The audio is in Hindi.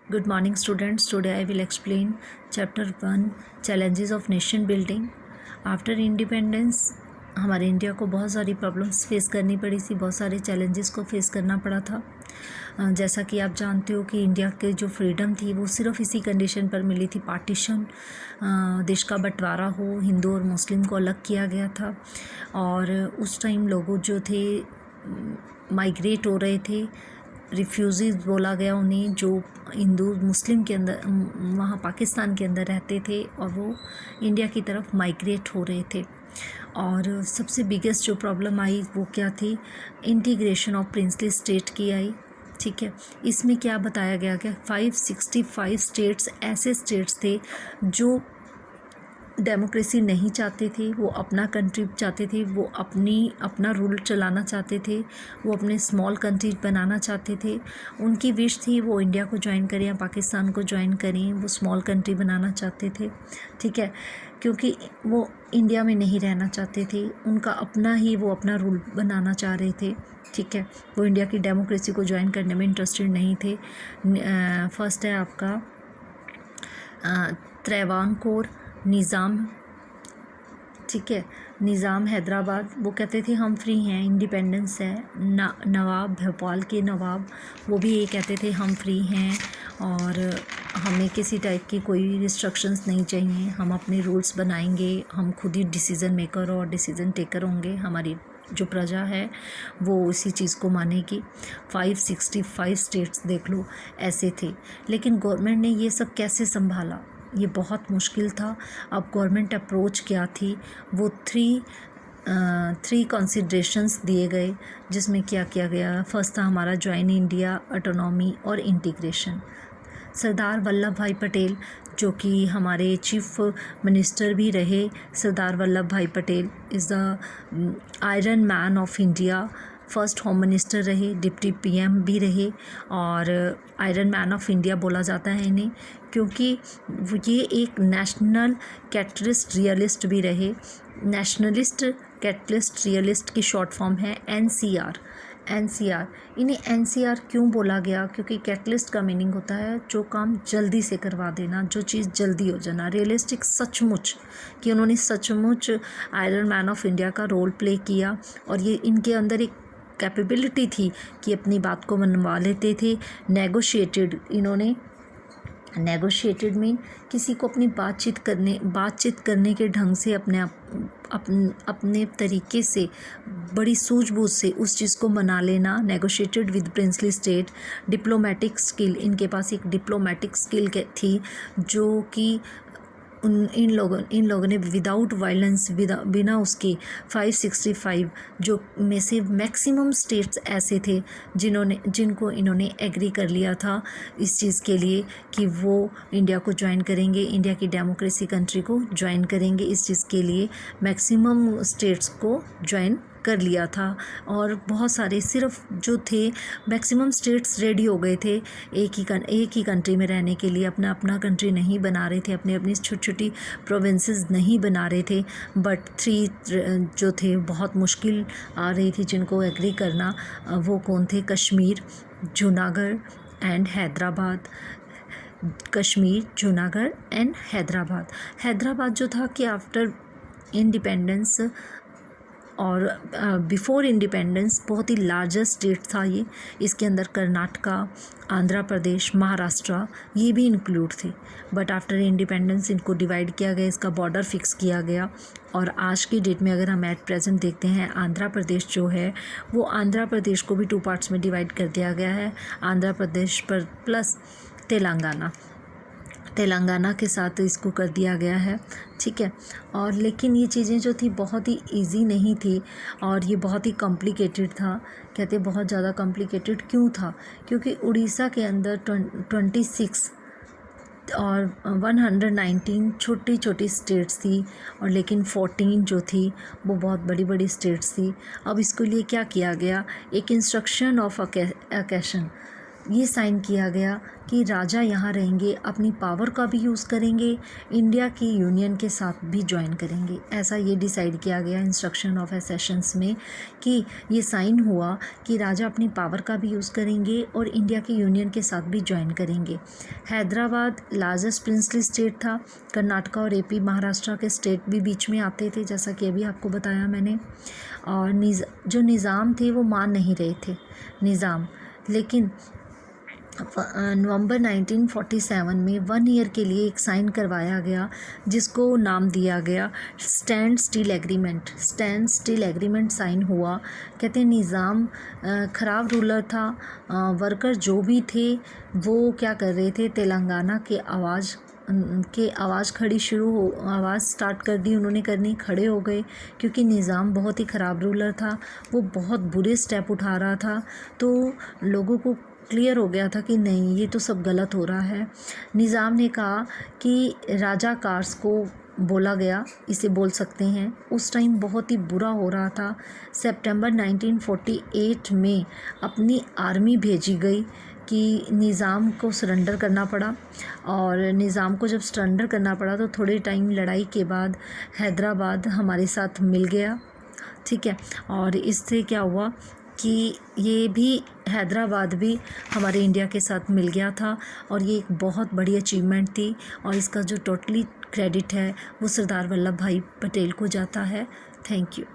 Good morning students. Today I will explain chapter 1 challenges of nation building. After independence हमारे इंडिया को बहुत सारी प्रॉब्लम्स फेस करनी पड़ी थी, बहुत सारे चैलेंजेस को फेस करना पड़ा था। जैसा कि आप जानते हो कि इंडिया के जो फ्रीडम थी वो सिर्फ इसी कंडीशन पर मिली थी, पार्टीशन, देश का बंटवारा हो, हिंदू और मुस्लिम को अलग किया गया था। और उस टाइम लोग जो थे माइग्रेट हो रहे थे, रिफ्यूजीज बोला गया उन्हें, जो हिंदू मुस्लिम के अंदर वहाँ पाकिस्तान के अंदर रहते थे और वो इंडिया की तरफ माइग्रेट हो रहे थे। और सबसे बिगेस्ट जो प्रॉब्लम आई वो क्या थी, इंटीग्रेशन ऑफ प्रिंसली स्टेट की आई। ठीक है, इसमें क्या बताया गया कि 565 स्टेट्स ऐसे स्टेट्स थे जो डेमोक्रेसी नहीं चाहते थे, वो अपना कंट्री चाहते थे, वो अपना रूल चलाना चाहते थे, वो अपने स्मॉल कंट्री बनाना चाहते थे। उनकी विश थी वो इंडिया को ज्वाइन करें या पाकिस्तान को ज्वाइन करें, वो स्मॉल कंट्री बनाना चाहते थे। ठीक है, क्योंकि वो इंडिया में नहीं रहना चाहते थे, उनका वो अपना रूल बनाना चाह रहे थे। ठीक है, वो इंडिया की डेमोक्रेसी को ज्वाइन करने में इंटरेस्टेड नहीं थे। फर्स्ट है आपका त्रैवानकोर निज़ाम। ठीक है, निज़ाम हैदराबाद, वो कहते थे हम फ्री हैं, इंडिपेंडेंस है। नवाब, भोपाल के नवाब, वो भी ये कहते थे हम फ्री हैं और हमें किसी टाइप की कोई रिस्ट्रिक्शंस नहीं चाहिए, हम अपने रूल्स बनाएंगे, हम खुद ही डिसीज़न मेकर और डिसीज़न टेकर होंगे, हमारी जो प्रजा है वो इसी चीज़ को मानेगी। 565 स्टेट्स देख लो ऐसे थे। लेकिन गवर्नमेंट ने ये सब कैसे संभाला, ये बहुत मुश्किल था। अब गवर्नमेंट अप्रोच क्या थी, वो थ्री कंसिडरेशंस दिए गए, जिसमें क्या किया गया। फर्स्ट था हमारा ज्वाइन इंडिया, ऑटोनॉमी और इंटीग्रेशन। सरदार वल्लभ भाई पटेल, जो कि हमारे चीफ मिनिस्टर भी रहे, सरदार वल्लभ भाई Patel is the iron man of India. First home minister रहे, डिप्टी पीएम भी रहे और आयरन मैन ऑफ इंडिया बोला जाता है इन्हें, क्योंकि ये एक नेशनल कैटलिस्ट रियलिस्ट भी रहे। नेशनलिस्ट कैटलिस्ट रियलिस्ट की शॉर्ट फॉर्म है एनसीआर। इन्हें एनसीआर क्यों बोला गया, क्योंकि कैटलिस्ट का मीनिंग होता है जो काम जल्दी से करवा देना, जो चीज़ जल्दी हो जाना। रियलिस्टिक, सचमुच, कि उन्होंने सचमुच आयरन मैन ऑफ इंडिया का रोल प्ले किया और ये इनके अंदर एक कैपेबिलिटी थी कि अपनी बात को मनवा लेते थे। नेगोशिएटेड मीन किसी को अपनी बातचीत करने के ढंग से अपने तरीके से बड़ी सूझबूझ से उस चीज़ को मना लेना। Negotiated with princely state. Diplomatic skill, इनके पास एक डिप्लोमेटिक स्किल थी, जो कि इन लोगों ने विदाउट वायलेंस, बिना उसके 565 जो में से मैक्सिमम स्टेट्स ऐसे थे जिनको इन्होंने एग्री कर लिया था इस चीज़ के लिए कि वो इंडिया को ज्वाइन करेंगे, इंडिया की डेमोक्रेसी कंट्री को ज्वाइन करेंगे। इस चीज़ के लिए मैक्सिमम स्टेट्स को ज्वाइन कर लिया था और बहुत सारे सिर्फ जो थे मैक्सिमम स्टेट्स रेडी हो गए थे एक ही कंट्री में रहने के लिए। अपना कंट्री नहीं बना रहे थे, अपनी छोटी छोटी प्रोविंसेस नहीं बना रहे थे। बट 3 जो थे बहुत मुश्किल आ रही थी जिनको एग्री करना, वो कौन थे, कश्मीर, जूनागढ़ एंड हैदराबाद। कश्मीर, जूनागढ़ एंड हैदराबाद जो था कि आफ्टर इंडिपेंडेंस और बिफोर इंडिपेंडेंस बहुत ही लार्जेस्ट स्टेट था ये। इसके अंदर कर्नाटका, आंध्र प्रदेश, महाराष्ट्र ये भी इंक्लूड थे। बट आफ्टर इंडिपेंडेंस इनको डिवाइड किया गया, इसका बॉर्डर फिक्स किया गया। और आज की डेट में अगर हम एट प्रेजेंट देखते हैं, आंध्र प्रदेश जो है वो आंध्र प्रदेश को भी 2 पार्ट्स में डिवाइड कर दिया गया है। आंध्र प्रदेश पर प्लस तेलंगाना के साथ इसको कर दिया गया है। ठीक है, और लेकिन ये चीज़ें जो थी बहुत ही इजी नहीं थी और ये बहुत ही कॉम्प्लिकेटेड था। कहते बहुत ज़्यादा कॉम्प्लिकेटेड क्यों था, क्योंकि उड़ीसा के अंदर 26 और 119 छोटी छोटी स्टेट्स थी और लेकिन 14 जो थी वो बहुत बड़ी बड़ी स्टेट्स थी। अब इसके लिए क्या किया गया, एक इंस्ट्रक्शन ऑफ अकेशन, ये साइन किया गया कि राजा यहाँ रहेंगे, अपनी पावर का भी यूज़ करेंगे, इंडिया की यूनियन के साथ भी ज्वाइन करेंगे। ऐसा ये डिसाइड किया गया इंस्ट्रक्शन ऑफ एसेशंस में कि ये साइन हुआ कि राजा अपनी पावर का भी यूज़ करेंगे और इंडिया की यूनियन के साथ भी ज्वाइन करेंगे। हैदराबाद लार्जेस्ट प्रिंसली स्टेट था। कर्नाटका और एपी महाराष्ट्र के स्टेट भी बीच में आते थे, जैसा कि अभी आपको बताया मैंने। और जो निज़ाम थे वो मान नहीं रहे थे निज़ाम, लेकिन नवंबर 1947 में 1 ईयर के लिए एक साइन करवाया गया जिसको नाम दिया गया standstill agreement. Standstill agreement sign हुआ। कहते हैं निज़ाम ख़राब रूलर था। वर्कर जो भी थे वो क्या कर रहे थे, तेलंगाना के आवाज़ आवाज़ स्टार्ट कर दी उन्होंने करनी, खड़े हो गए, क्योंकि निज़ाम बहुत ही ख़राब रूलर था, वो बहुत बुरे स्टेप उठा रहा था। तो लोगों को क्लियर हो गया था कि नहीं, ये तो सब गलत हो रहा है। निज़ाम ने कहा कि राजा कार्स को बोला गया, इसे बोल सकते हैं, उस टाइम बहुत ही बुरा हो रहा था। सितंबर 1948 में अपनी आर्मी भेजी गई कि निज़ाम को सरेंडर करना पड़ा। और निज़ाम को जब सरेंडर करना पड़ा तो थोड़े टाइम लड़ाई के बाद हैदराबाद हमारे साथ मिल गया, ठीक है। और इससे क्या हुआ कि ये भी हैदराबाद भी हमारे इंडिया के साथ मिल गया था। और ये एक बहुत बड़ी अचीवमेंट थी और इसका जो टोटली क्रेडिट है वो सरदार वल्लभ भाई पटेल को जाता है। Thank you.